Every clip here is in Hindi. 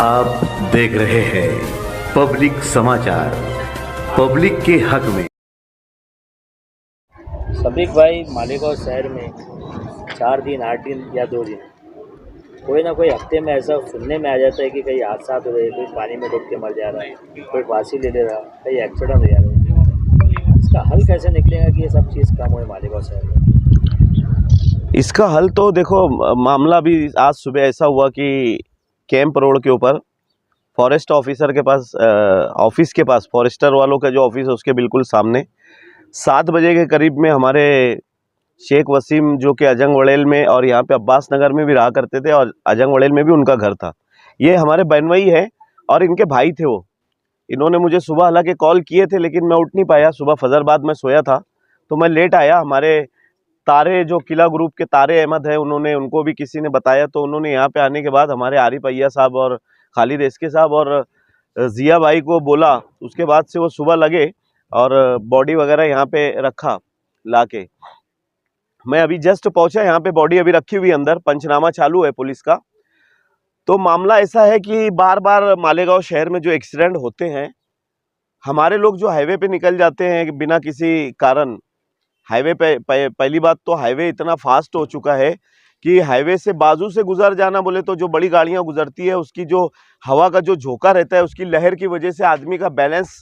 आप देख रहे हैं पब्लिक समाचार, पब्लिक के हक में। सभी भाई मालेगांव शहर में 4 दिन 8 दिन या 2 दिन कोई ना कोई हफ्ते में ऐसा सुनने में आ जाता है कि कहीं हादसा हो रहे, कोई पानी में डूब के मर जा रहा है, कोई फांसी ले रहा, कहीं एक्सीडेंट हो जा रहा है। इसका हल कैसे निकलेगा कि ये सब चीज़ कम हो मालेगांव शहर में? इसका हल तो देखो, मामला भी आज सुबह ऐसा हुआ कि कैंप रोड के ऊपर फॉरेस्ट ऑफिसर के पास, ऑफिस के पास, फॉरेस्टर वालों का जो ऑफिस है उसके बिल्कुल सामने 7 बजे के करीब में हमारे शेख वसीम जो कि अजंग वड़ेल में और यहाँ पे अब्बास नगर में भी रहा करते थे और अजंग वड़ेल में भी उनका घर था। ये हमारे बहनोई है और इनके भाई थे वो। इन्होंने मुझे सुबह हालांकि कॉल किए थे लेकिन मैं उठ नहीं पाया, सुबह फजर बाद मैं सोया था तो मैं लेट आया। हमारे तारे जो किला ग्रुप के तारे अहमद है, उनको भी किसी ने बताया तो उन्होंने यहाँ पे आने के बाद हमारे आरिफ अय्या साहब और खालिद एसके साहब और जिया भाई को बोला। उसके बाद से वो सुबह लगे और बॉडी वगैरह यहाँ पे रखा लाके। मैं अभी जस्ट पहुंचा, यहाँ पे बॉडी अभी रखी हुई अंदर, पंचनामा चालू है पुलिस का। तो मामला ऐसा है कि बार बार मालेगांव शहर में जो एक्सीडेंट होते हैं, हमारे लोग जो हाईवे पे निकल जाते हैं बिना किसी कारण। हाईवे पे पहली बात तो हाईवे इतना फास्ट हो चुका है कि हाईवे से बाजू से गुजर जाना बोले तो जो बड़ी गाड़ियां गुजरती है उसकी जो हवा का जो झोंका रहता है, उसकी लहर की वजह से आदमी का बैलेंस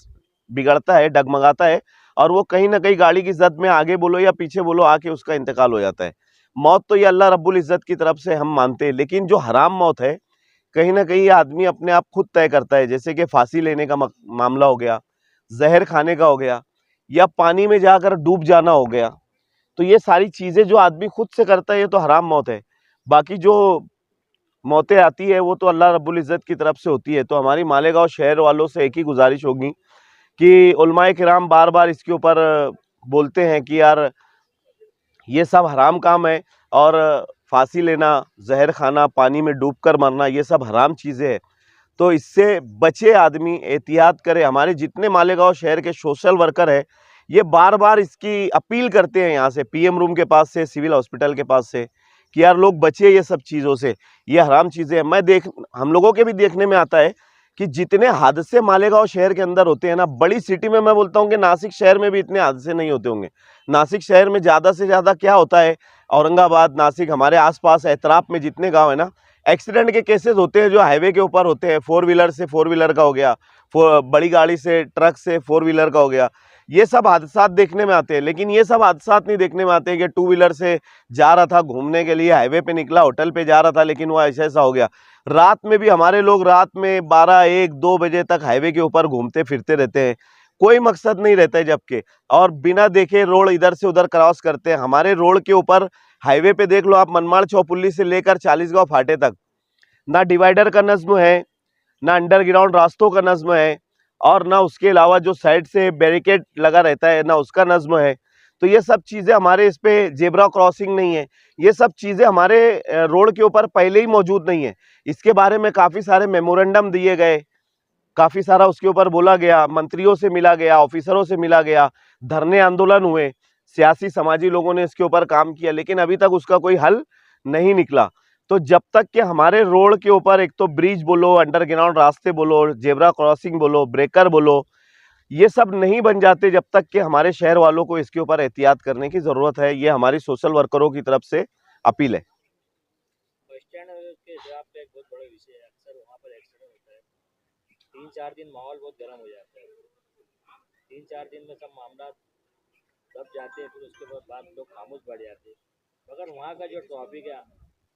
बिगड़ता है, डगमगाता है और वो कहीं ना कहीं गाड़ी की जद में आगे बोलो या पीछे बोलो आके उसका इंतकाल हो जाता है। मौत तो ये अल्लाह रब्बुल इज़्ज़त की तरफ से हम मानते हैं, लेकिन जो हराम मौत है कहीं ना कहीं आदमी अपने आप खुद तय करता है। जैसे कि फांसी लेने का मामला हो गया, जहर खाने का हो गया या पानी में जाकर डूब जाना हो गया। तो ये सारी चीज़ें जो आदमी खुद से करता है ये तो हराम मौत है। बाकी जो मौतें आती है वो तो अल्लाह रब्बुल इज़्ज़त की तरफ से होती है। तो हमारी मालेगांव शहर वालों से एक ही गुजारिश होगी कि उलमाए किराम बार बार इसके ऊपर बोलते हैं कि यार ये सब हराम काम है और फांसी लेना, जहर खाना, पानी में डूबकर मरना, ये सब हराम चीज़ें हैं। तो इससे बचे आदमी, एहतियात करे। हमारे जितने मालेगांव शहर के सोशल वर्कर है ये बार बार इसकी अपील करते हैं यहाँ से, पीएम रूम के पास से, सिविल हॉस्पिटल के पास से, कि यार लोग बचे ये सब चीज़ों से, ये हराम चीज़ें हैं। हम लोगों के भी देखने में आता है कि जितने हादसे मालेगांव शहर के अंदर होते हैं ना, बड़ी सिटी में मैं बोलता हूँ कि नासिक शहर में भी इतने हादसे नहीं होते होंगे। नासिक शहर में ज़्यादा से ज़्यादा क्या होता है, औरंगाबाद, नासिक, हमारे आसपास एतराफ़ में जितने गाँव है ना, एक्सीडेंट के केसेस होते हैं जो हाईवे के ऊपर होते हैं। 4 व्हीलर से 4 व्हीलर का हो गया, बड़ी गाड़ी से, ट्रक से 4 व्हीलर का हो गया, ये सब हादसा देखने में आते हैं। लेकिन ये सब हादसा नहीं देखने में आते हैं कि 2 व्हीलर से जा रहा था घूमने के लिए, हाईवे पे निकला, होटल पे जा रहा था लेकिन वो ऐसा हो गया। रात में भी हमारे लोग रात में 12, 1, 2 बजे तक हाईवे के ऊपर घूमते फिरते रहते हैं, कोई मकसद नहीं रहता है जबकि, और बिना देखे रोड इधर से उधर क्रॉस करते हैं। हमारे रोड के ऊपर हाईवे पे देख लो आप, मनमाड़ चौपुल्ली से लेकर 40गांव फाटे तक ना डिवाइडर का नज्म है, ना अंडरग्राउंड रास्तों का नज्म है और ना उसके अलावा जो साइड से बैरिकेड लगा रहता है ना उसका नज्म है। तो ये सब चीज़ें हमारे इस पे, जेब्रा क्रॉसिंग नहीं है, ये सब चीज़ें हमारे रोड के ऊपर पहले ही मौजूद नहीं है। इसके बारे में काफ़ी सारे मेमोरेंडम दिए गए, काफ़ी सारा उसके ऊपर बोला गया, मंत्रियों से मिला गया, ऑफिसरों से मिला गया, धरने आंदोलन हुए, सियासी समाजी लोगों ने इसके ऊपर काम किया, लेकिन अभी तक उसका कोई हल नहीं निकला। तो जब तक कि हमारे रोड के ऊपर एक तो ब्रिज बोलो, अंडरग्राउंड रास्ते बोलो, जेब्रा क्रॉसिंग बोलो, ब्रेकर बोलो, ये सब नहीं बन जाते, जब तक कि हमारे शहर वालों को इसके ऊपर एहतियात करने की ज़रूरत है। ये हमारी सोशल वर्करों की तरफ से अपील है। बस स्टैंड के हिसाब से एक बहुत बड़ा विषय है, अक्सर वहाँ पर एक्सीडेंट होता है। 3-4 दिन माहौल बहुत गर्म हो जाता है, 3-4 दिन में सब मामला दब जाते हैं, फिर उसके बाद लोग खामोश बढ़ जाते हैं। मगर वहाँ का जो ट्रैफिक है,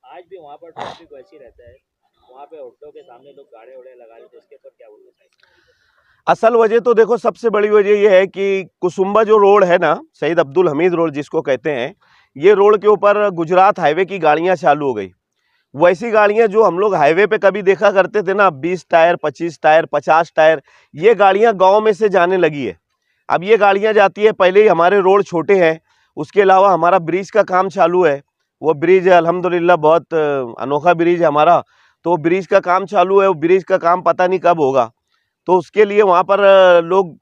आज भी वहाँ पर ट्रैफिक वैसे रहता है। वहाँ पे होटलों के सामने लोग गाड़े वाड़े लगा लेते हैं, इसके ऊपर क्या बोलना चाहिए? असल वजह तो देखो, सबसे बड़ी वजह यह है कि कुसुम्बा जो रोड है ना, शहीद अब्दुल हमीद रोड जिसको कहते हैं, ये रोड के ऊपर गुजरात हाईवे की गाड़ियाँ चालू हो गई। वैसी गाड़ियाँ जो हम लोग हाईवे पे कभी देखा करते थे ना, 20 टायर, 25 टायर, 50 टायर, ये गाड़ियाँ गाँव में से जाने लगी है। अब ये गाड़ियाँ जाती है, पहले ही हमारे रोड छोटे हैं, उसके अलावा हमारा ब्रिज का काम चालू है। वो ब्रिज अल्हम्दुलिल्लाह बहुत अनोखा ब्रिज है हमारा, तो ब्रिज का काम चालू है। वो ब्रिज का काम पता नहीं कब होगा, तो उसके लिए वहाँ पर लोग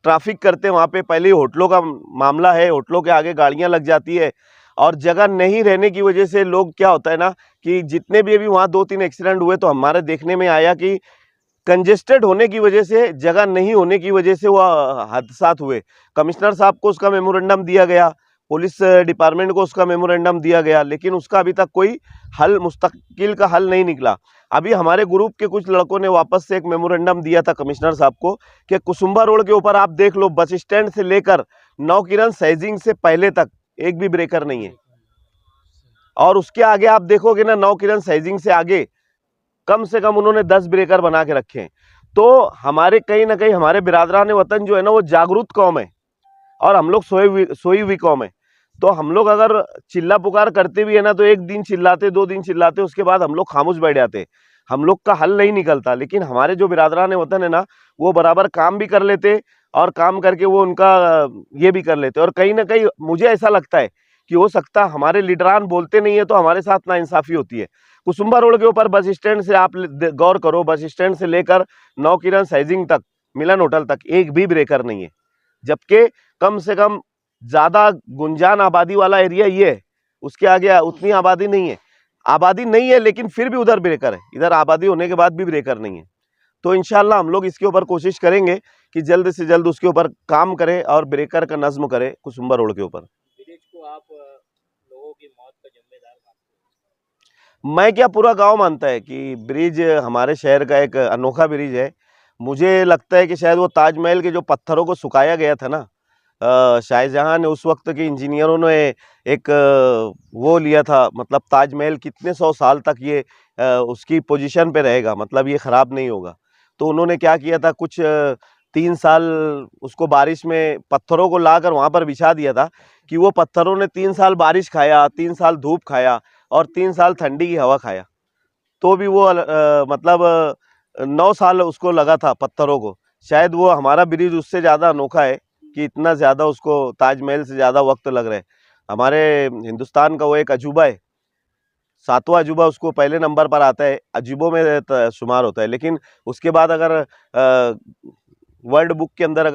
ट्रैफिक करते हैं। वहाँ पे पहले ही होटलों का मामला है, होटलों के आगे गाड़ियाँ लग जाती है और जगह नहीं रहने की वजह से लोग, क्या होता है ना कि जितने भी अभी वहाँ 2-3 एक्सीडेंट हुए तो हमारे देखने में आया कि कंजेस्टेड होने की वजह से, जगह नहीं होने की वजह से वह हादसात हुए। कमिश्नर साहब को उसका मेमोरेंडम दिया गया, पुलिस डिपार्टमेंट को उसका मेमोरेंडम दिया गया, लेकिन उसका अभी तक कोई हल, मुस्तकिल का हल नहीं निकला। अभी हमारे ग्रुप के कुछ लड़कों ने वापस से एक मेमोरेंडम दिया था कमिश्नर साहब को कि कुसुम्बा रोड के ऊपर आप देख लो, बस स्टैंड से लेकर नवकिरण सैजिंग से पहले तक एक भी ब्रेकर नहीं है। और उसके आगे आप देखोगे ना, नवकिरण सैजिंग से आगे कम से कम उन्होंने 10 ब्रेकर बना के रखे हैं। तो हमारे कहीं ना कहीं हमारे बिरादरान वतन जो है ना, वो जागरूक कौम है और हम लोग सोई हुई कौम है। तो हम लोग अगर चिल्ला पुकार करते भी है ना, तो एक दिन चिल्लाते, 2 दिन चिल्लाते, उसके बाद हम लोग खामोश बैठ जाते, हम लोग का हल नहीं निकलता। लेकिन हमारे जो बिरादरान वतन है ना, वो बराबर काम भी कर लेते और काम करके वो उनका ये भी कर लेते। और कहीं ना कहीं मुझे ऐसा लगता है कि हो सकता हमारे लीडरान बोलते नहीं है तो हमारे साथ नाइंसाफी होती है। कुसुम्बा रोड के ऊपर बस स्टैंड से आप गौर करो, बस स्टैंड से लेकर नवकिरण सैजिंग तक, मिलन होटल तक एक भी ब्रेकर नहीं है, जबकि कम से कम ज्यादा गुंजान आबादी वाला एरिया ये है, उसके आगे उतनी आबादी नहीं है, लेकिन फिर भी उधर ब्रेकर है, इधर आबादी होने के बाद भी ब्रेकर नहीं है। तो इंशाल्लाह हम लोग इसके ऊपर कोशिश करेंगे कि जल्द से जल्द उसके ऊपर काम करें और ब्रेकर का नज्म करें कुसुम्बा रोड के ऊपर। ब्रिज को आप लोगों की मौत का जिम्मेदार मानते हैं? मैं क्या, पूरा गांव मानता है कि ब्रिज हमारे शहर का एक अनोखा ब्रिज है। मुझे लगता है कि शायद वो ताजमहल के जो पत्थरों को सुखाया गया था ना, शाहजहां ने, उस वक्त के इंजीनियरों ने एक वो लिया था, मतलब ताजमहल कितने 100 साल तक ये उसकी पोजीशन पे रहेगा, मतलब ये ख़राब नहीं होगा। तो उन्होंने क्या किया था, कुछ 3 साल उसको बारिश में पत्थरों को लाकर वहाँ पर बिछा दिया था कि वो पत्थरों ने 3 साल बारिश खाया, 3 साल धूप खाया और 3 साल ठंडी की हवा खाया, तो भी वो मतलब 9 साल उसको लगा था पत्थरों को। शायद वो हमारा ब्रिज उससे ज़्यादा अनोखा है कि इतना ज़्यादा उसको ताजमहल से ज़्यादा वक्त लग रहा है। हमारे हिंदुस्तान का वो एक अजूबा है, 7वां अजूबा उसको पहले नंबर पर आता है, अजूबों में शुमार होता है। लेकिन उसके बाद अगर वर्ल्ड बुक के अंदर अगर